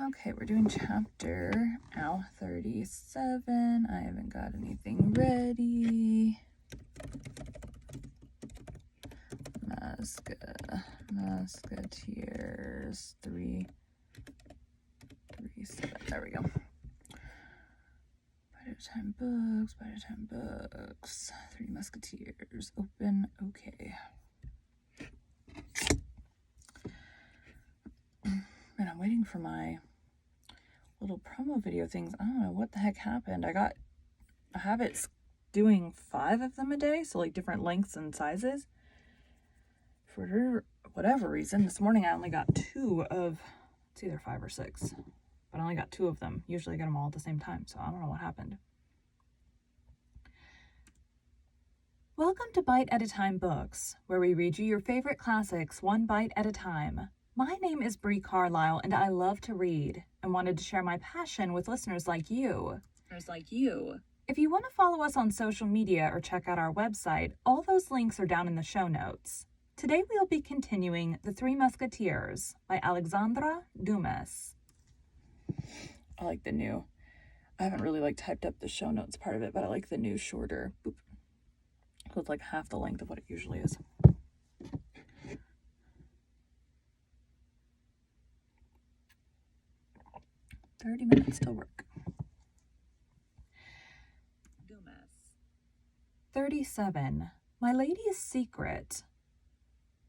Okay, we're doing chapter 37. I haven't got anything ready. Musketeers 337. There we go. By the time books. Three Musketeers. Open. Okay. And I'm waiting for my little promo video things. I don't know what the heck happened. I have it doing 5 of them a day, so like different lengths and sizes. For whatever reason, this morning I only got 2 of, it's either 5 or 6, but I only got 2 of them. Usually I get them all at the same time, so I don't know what happened. Welcome to Bite at a Time Books, where we read you your favorite classics one bite at a time. My name is Bree Carlisle, and I love to read, and wanted to share my passion with listeners like you. If you want to follow us on social media or check out our website, all those links are down in the show notes. Today we'll be continuing The Three Musketeers by Alexandre Dumas. I like the new. I haven't really typed up the show notes part of it, but I like the new shorter. Boop. So it's like half the length of what it usually is. "30 minutes till work." Dumas. 37. Milady's Secret.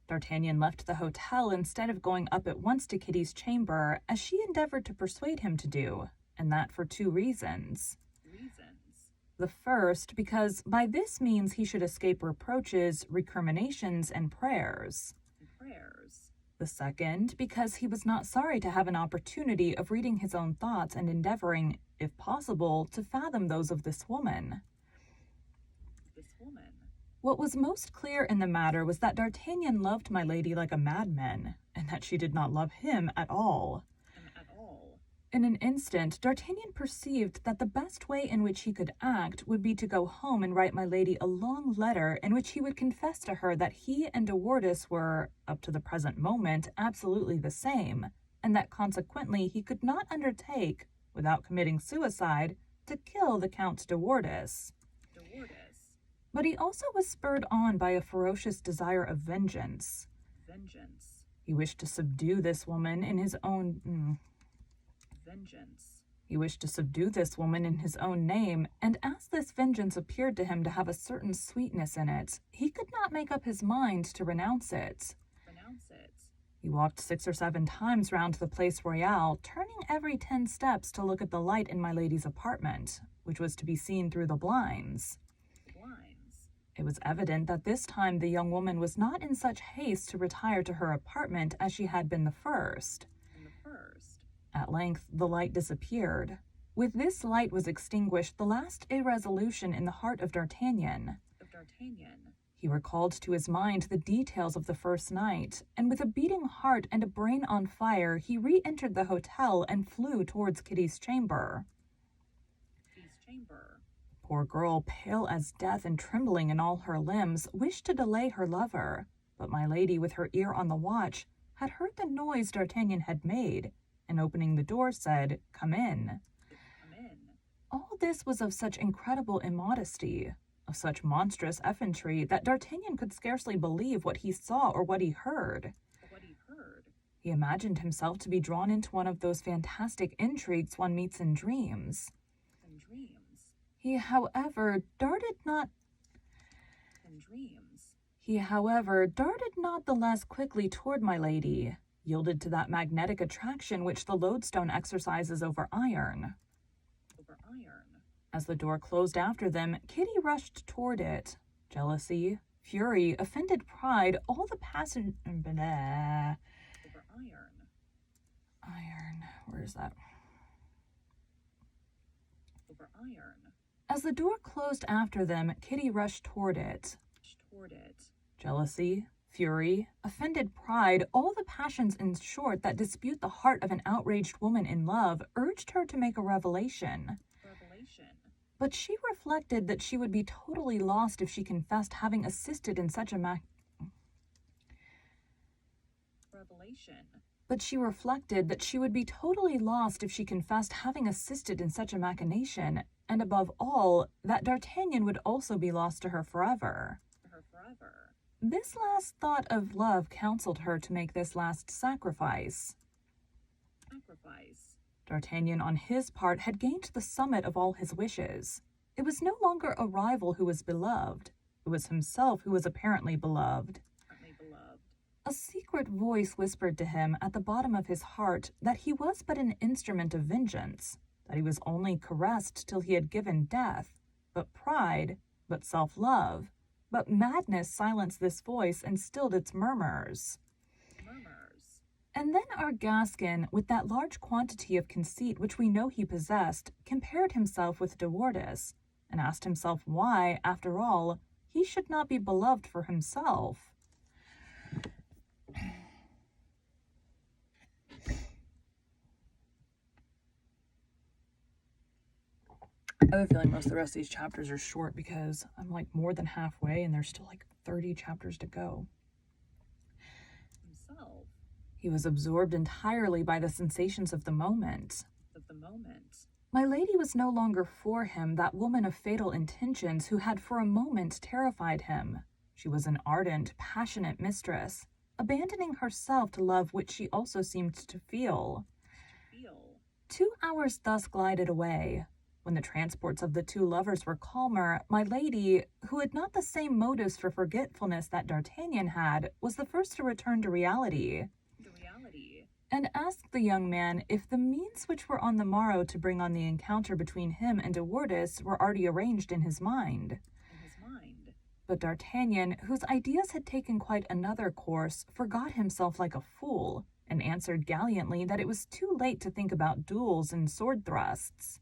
D'Artagnan left the hotel instead of going up at once to Kitty's chamber, as she endeavored to persuade him to do, and that for 2 reasons. The first, because by this means he should escape reproaches, recriminations, and prayers. The second, because he was not sorry to have an opportunity of reading his own thoughts and endeavoring, if possible, to fathom those of this woman. What was most clear in the matter was that D'Artagnan loved Milady like a madman, and that she did not love him at all. In an instant, D'Artagnan perceived that the best way in which he could act would be to go home and write Milady a long letter in which he would confess to her that he and De Wardes were, up to the present moment, absolutely the same, and that consequently he could not undertake, without committing suicide, to kill the Count de Wardes. But he also was spurred on by a ferocious desire of vengeance. He wished to subdue this woman in his own... He wished to subdue this woman in his own name, and as this vengeance appeared to him to have a certain sweetness in it, he could not make up his mind to renounce it. He walked 6 or 7 times round the Place Royale, turning every 10 steps to look at the light in Milady's apartment, which was to be seen through the blinds. It was evident that this time the young woman was not in such haste to retire to her apartment as she had been the first. At length the light disappeared. With this light was extinguished the last irresolution in the heart of D'Artagnan. He recalled to his mind the details of the first night, and with a beating heart and a brain on fire, he re-entered the hotel and flew towards Kitty's chamber. Poor girl, pale as death and trembling in all her limbs, wished to delay her lover, but Milady, with her ear on the watch, had heard the noise D'Artagnan had made, and opening the door said, "Come in." All this was of such incredible immodesty, of such monstrous effrontery, that D'Artagnan could scarcely believe what he saw or what he heard. He imagined himself to be drawn into one of those fantastic intrigues one meets in dreams. He, however, darted not the less quickly toward Milady, yielded to that magnetic attraction which the lodestone exercises over iron. As the door closed after them, Kitty rushed toward it. Jealousy, fury, offended pride, all the passion... Iron. Where is that? As the door closed after them, Kitty rushed toward it. Jealousy, fury, offended pride, all the passions, in short, that dispute the heart of an outraged woman in love, urged her to make a revelation. But she reflected that she would be totally lost if she confessed having assisted in such a But she reflected that she would be totally lost if she confessed having assisted in such a machination, and above all, that D'Artagnan would also be lost to her forever. This last thought of love counseled her to make this last sacrifice. D'Artagnan, on his part, had gained the summit of all his wishes. It was no longer a rival who was beloved. It was himself who was apparently beloved. A secret voice whispered to him at the bottom of his heart that he was but an instrument of vengeance, that he was only caressed till he had given death. But pride, but self-love, but madness silenced this voice and stilled its murmurs. And then our Gascon, with that large quantity of conceit which we know he possessed, compared himself with De Wardes, and asked himself why, after all, he should not be beloved for himself. I have a feeling most of the rest of these chapters are short because I'm like more than halfway and there's still like 30 chapters to go. He was absorbed entirely by the sensations of the moment. My lady was no longer for him that woman of fatal intentions who had for a moment terrified him. She was an ardent, passionate mistress, abandoning herself to love which she also seemed to feel. 2 hours thus glided away. When the transports of the two lovers were calmer, my lady, who had not the same motives for forgetfulness that D'Artagnan had, was the first to return to reality, and asked the young man if the means which were on the morrow to bring on the encounter between him and De Wardes were already arranged in his mind. But D'Artagnan, whose ideas had taken quite another course, forgot himself like a fool, and answered gallantly that it was too late to think about duels and sword thrusts.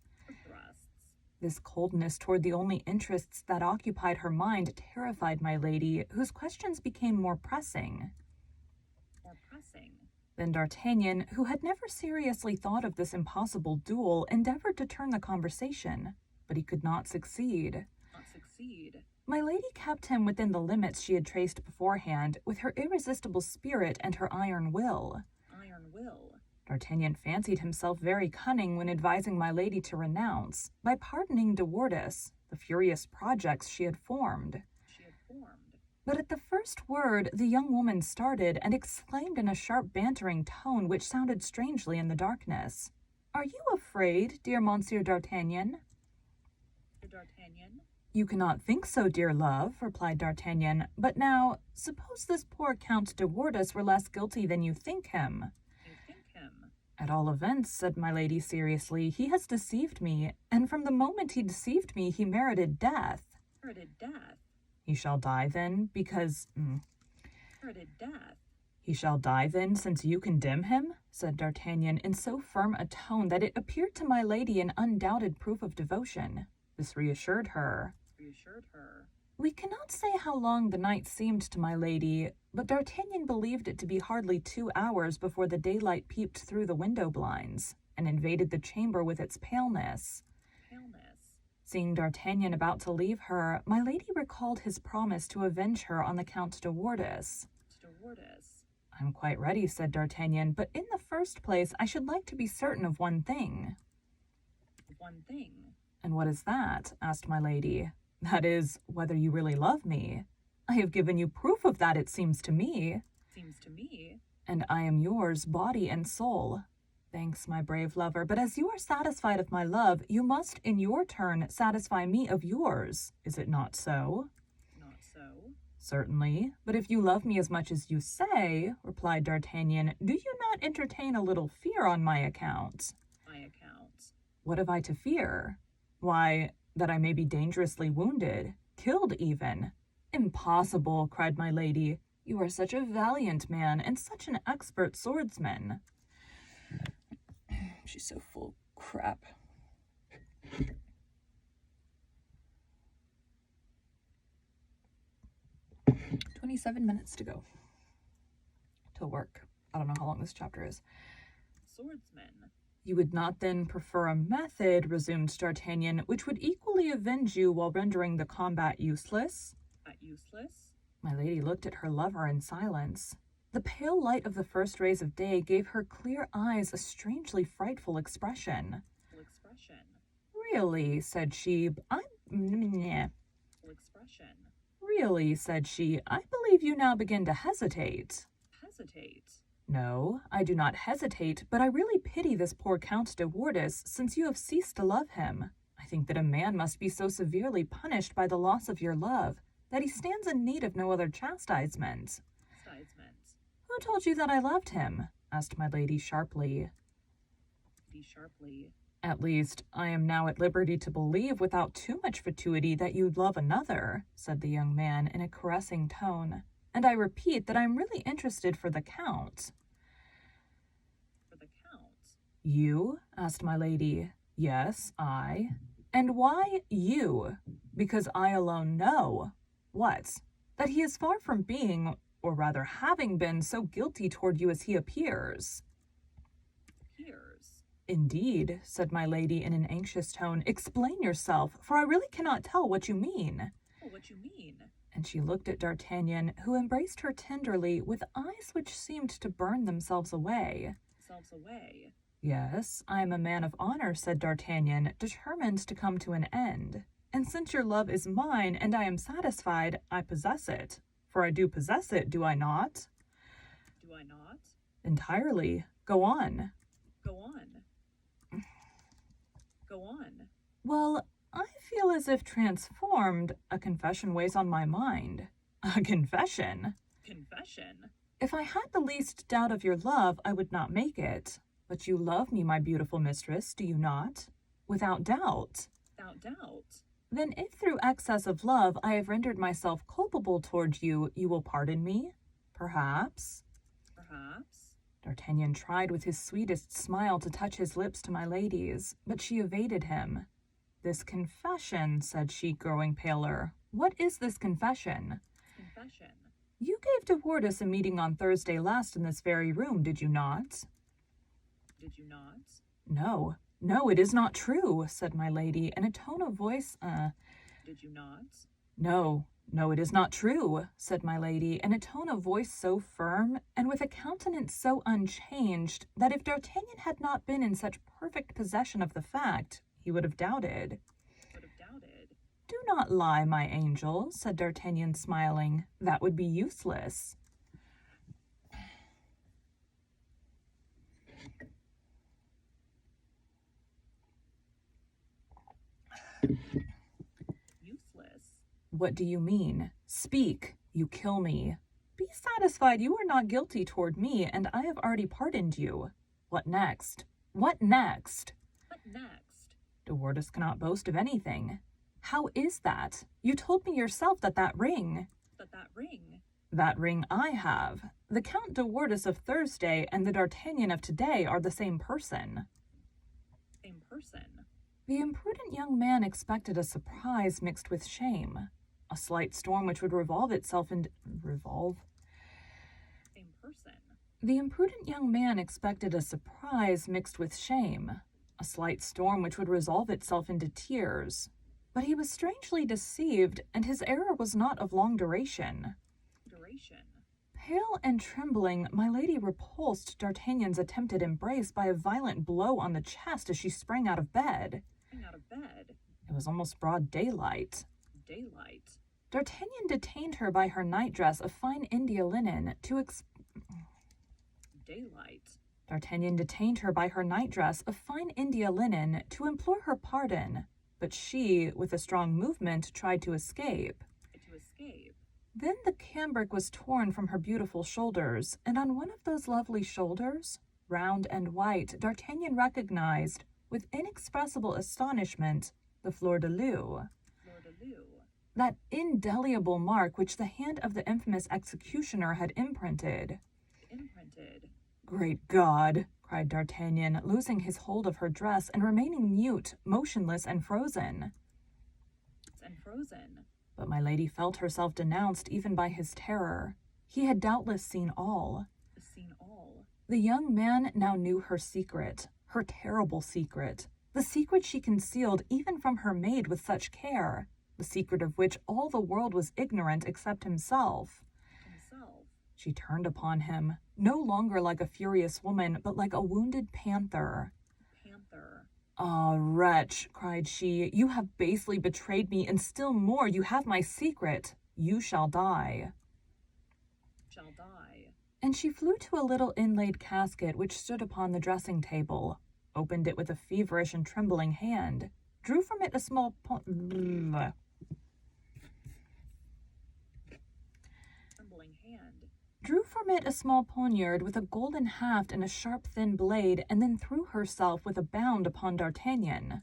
This coldness toward the only interests that occupied her mind terrified my lady, whose questions became more pressing. Then D'Artagnan, who had never seriously thought of this impossible duel, endeavored to turn the conversation, but he could not succeed. My lady kept him within the limits she had traced beforehand, with her irresistible spirit and her iron will. D'Artagnan fancied himself very cunning when advising my lady to renounce, by pardoning De Wardes, the furious projects she had formed. But at the first word, the young woman started and exclaimed in a sharp bantering tone which sounded strangely in the darkness, "Are you afraid, dear Monsieur D'Artagnan?" "You cannot think so, dear love," replied D'Artagnan. "But now, suppose this poor Count de Wardes were less guilty than you think him." "At all events," said my lady seriously, "he has deceived me, and from the moment he deceived me, he merited death." "He shall die then, because—" "He shall die then, since you condemn him?" said D'Artagnan in so firm a tone that it appeared to my lady an undoubted proof of devotion. This reassured her. We cannot say how long the night seemed to my lady, but D'Artagnan believed it to be hardly 2 hours before the daylight peeped through the window blinds, and invaded the chamber with its paleness. Seeing D'Artagnan about to leave her, my lady recalled his promise to avenge her on the Count de Wardes. "I'm quite ready," said D'Artagnan, "but in the first place I should like to be certain of one thing." "And what is that?" asked my lady. "That is, whether you really love me. I have given you proof of that, it seems to me. And I am yours, body and soul. Thanks, my brave lover, but as you are satisfied of my love, you must, in your turn, satisfy me of yours. Is it not so?" "Certainly, but if you love me as much as you say," replied D'Artagnan, "do you not entertain a little fear on my account?" "What have I to fear?" "Why, that I may be dangerously wounded, killed even." "Impossible," cried my lady. "You are such a valiant man, and such an expert swordsman." She's so full of crap. 27 minutes to go till work. I don't know how long this chapter is. "You would not then prefer a method," resumed D'Artagnan, "which would equally avenge you while rendering the combat useless?" My lady looked at her lover in silence. The The pale light of the first rays of day gave her clear eyes a strangely frightful expression. Really, said she, Really, said she, I believe you now begin to hesitate. No, I do not hesitate, but I really pity this poor Count de Wardes, since you have ceased to love him. I think that a man must be so severely punished by the loss of your love that he stands in need of no other chastisement. Who told you that I loved him? Asked my lady sharply. At least, I am now at liberty to believe without too much fatuity that you love another, said the young man in a caressing tone. And I repeat that I am really interested for the Count. You? Asked my lady. Yes, I. And why you? Because I alone know. What? That he is far from being, or rather having been, so guilty toward you as he appears. Indeed, said my lady in an anxious tone. Explain yourself, for I really cannot tell what you mean. And she looked at D'Artagnan, who embraced her tenderly with eyes which seemed to burn themselves away. Yes, I am a man of honor, said D'Artagnan, determined to come to an end. And since your love is mine, and I am satisfied, I possess it. For I do possess it, do I not? Entirely. Go on. Well, I feel as if transformed. A confession weighs on my mind. A confession? If I had the least doubt of your love, I would not make it. But you love me, my beautiful mistress, do you not? Without doubt. Then if through excess of love I have rendered myself culpable toward you, you will pardon me? Perhaps. D'Artagnan tried with his sweetest smile to touch his lips to my lady's, but she evaded him. This confession, said she, growing paler. What is this confession? You gave de Wardes a meeting on Thursday last in this very room, did you not? No, it is not true, said my lady, in a tone of voice, Did you not? No, it is not true, said my lady, in a tone of voice so firm, and with a countenance so unchanged, that if D'Artagnan had not been in such perfect possession of the fact, he would have doubted. Do not lie, my angel, said D'Artagnan, smiling. That would be useless. What do you mean? Speak, you kill me. Be satisfied you are not guilty toward me, and I have already pardoned you. What next? De Wardes cannot boast of anything. How is that? You told me yourself that ring. That ring I have. The Count de Wardes of Thursday and the D'Artagnan of today are the same person. The imprudent young man expected a surprise mixed with shame. A slight storm which would revolve itself into... The imprudent young man expected a surprise mixed with shame. A slight storm which would resolve itself into tears. But he was strangely deceived, and his error was not of long duration. Pale and trembling, my lady repulsed D'Artagnan's attempted embrace by a violent blow on the chest as she sprang out of bed. It was almost broad daylight. D'Artagnan detained her by her nightdress of fine India linen to D'Artagnan detained her by her nightdress of fine India linen to implore her pardon, but she, with a strong movement, tried to escape. Then the cambric was torn from her beautiful shoulders, and on one of those lovely shoulders, round and white, D'Artagnan recognized, with inexpressible astonishment, the fleur-de-lis. That indelible mark which the hand of the infamous executioner had imprinted. Great God! Cried D'Artagnan, losing his hold of her dress and remaining mute, motionless, and frozen. But my lady felt herself denounced even by his terror. He had doubtless seen all. The young man now knew her secret, her terrible secret, the secret she concealed even from her maid with such care, the secret of which all the world was ignorant except himself. She turned upon him, no longer like a furious woman, but like a wounded panther. "Ah, wretch," cried she, "you have basely betrayed me, and still more, you have my secret. You shall die." And she flew to a little inlaid casket which stood upon the dressing table, opened it with a feverish and trembling hand, drew from it a small poniard with a golden haft and a sharp thin blade, and then threw herself with a bound upon D'Artagnan.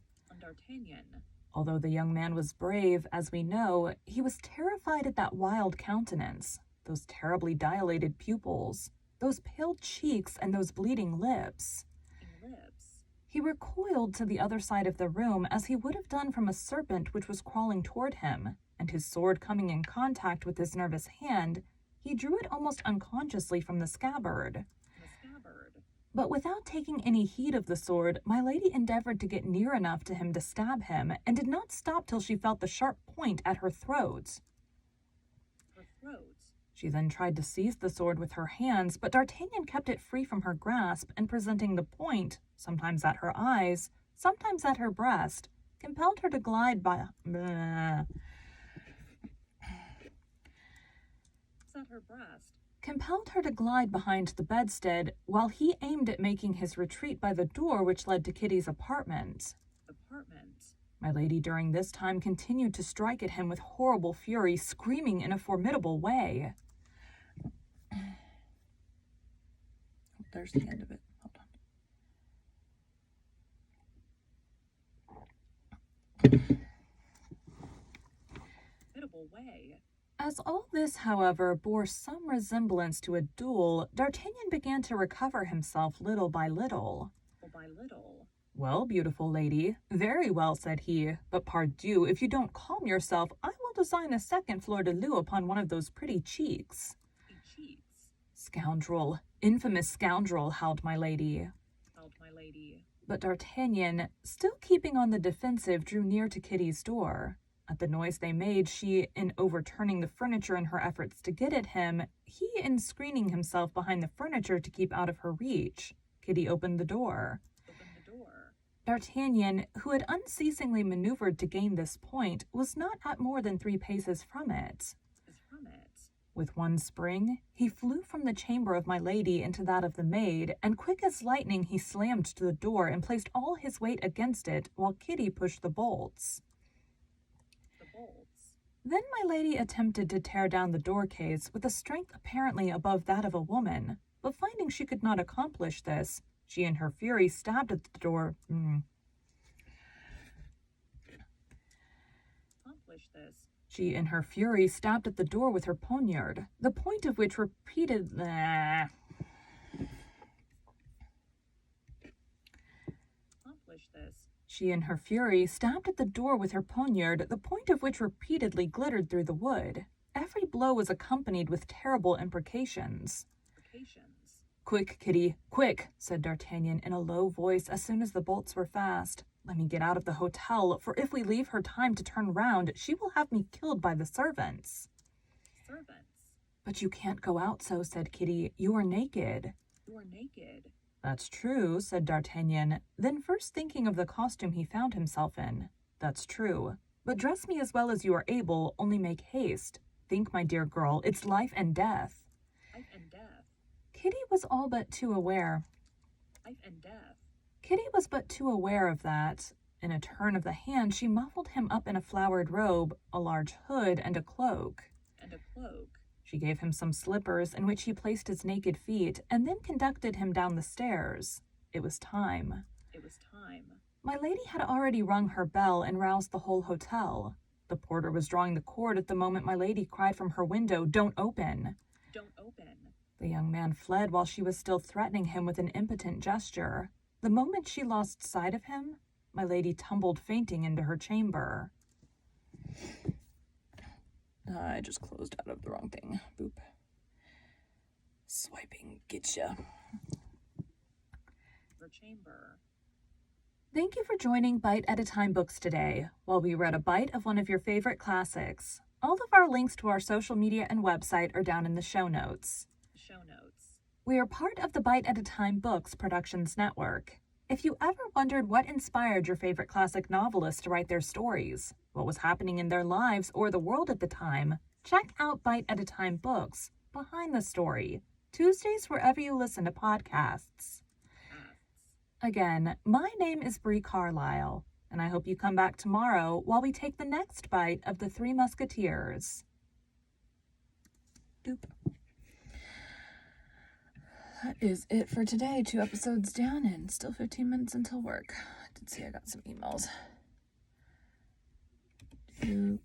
Although the young man was brave, as we know, he was terrified at that wild countenance, those terribly dilated pupils, those pale cheeks, and those bleeding lips. He recoiled to the other side of the room as he would have done from a serpent which was crawling toward him, and his sword coming in contact with his nervous hand, he drew it almost unconsciously from the scabbard. But without taking any heed of the sword, Milady endeavored to get near enough to him to stab him, and did not stop till she felt the sharp point at her throat. She then tried to seize the sword with her hands, but D'Artagnan kept it free from her grasp, and presenting the point, sometimes at her eyes, sometimes at her breast, compelled her to glide behind the bedstead, while he aimed at making his retreat by the door which led to Kitty's apartment. Milady during this time continued to strike at him with horrible fury, screaming in a formidable way. There's the end of it. Hold on. As all this, however, bore some resemblance to a duel, D'Artagnan began to recover himself little by little. "Well, beautiful lady, very well," said he, "but pardieu, if you don't calm yourself, I will design a second fleur-de-lis upon one of those pretty cheeks." "Scoundrel, infamous scoundrel," howled Milady. But D'Artagnan, still keeping on the defensive, drew near to Kitty's door. At the noise they made, she in overturning the furniture in her efforts to get at him, he in screening himself behind the furniture to keep out of her reach, Kitty opened the door. D'Artagnan, who had unceasingly maneuvered to gain this point, was not at more than 3 paces from it. With one spring, he flew from the chamber of Milady into that of the maid, and quick as lightning he slammed to the door and placed all his weight against it, while Kitty pushed the bolts. Then Milady attempted to tear down the door case with a strength apparently above that of a woman, but finding she could not accomplish this, she in her fury stabbed at the door. She in her fury stabbed at the door with her poniard, the point of which repeatedly glittered through the wood. Every blow was accompanied with terrible imprecations. "Quick, Kitty, quick," said D'Artagnan in a low voice as soon as the bolts were fast. "Let me get out of the hotel, for if we leave her time to turn round, she will have me killed by the servants." "But you can't go out so," said Kitty. "You are naked." "That's true," said D'Artagnan, then first thinking of the costume he found himself in. "That's true. But dress me as well as you are able, only make haste. Think, my dear girl, it's life and death." Kitty was but too aware of that. In a turn of the hand, she muffled him up in a flowered robe, a large hood, and a cloak. She gave him some slippers, in which he placed his naked feet, and then conducted him down the stairs. It was time. Milady had already rung her bell and roused the whole hotel. The porter was drawing the cord at the moment Milady cried from her window, "Don't open!" The young man fled while she was still threatening him with an impotent gesture. The moment she lost sight of him, Milady tumbled fainting into her chamber. I just closed out of the wrong thing. Boop. Swiping getcha. Thank you for joining Bite at a Time Books today, while we read a bite of one of your favorite classics. All of our links to our social media and website are down in the show notes. We are part of the Bite at a Time Books Productions Network. If you ever wondered what inspired your favorite classic novelists to write their stories, what was happening in their lives or the world at the time, check out Bite at a Time Books, Behind the Story, Tuesdays wherever you listen to podcasts. Again, my name is Bree Carlisle, and I hope you come back tomorrow while we take the next bite of the Three Musketeers. Doop. That is it for today. 2 episodes down and still 15 minutes until work. I did see I got some emails. Doop.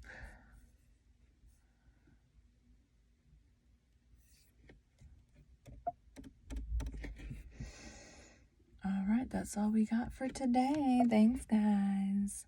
All right, that's all we got for today. Thanks, guys.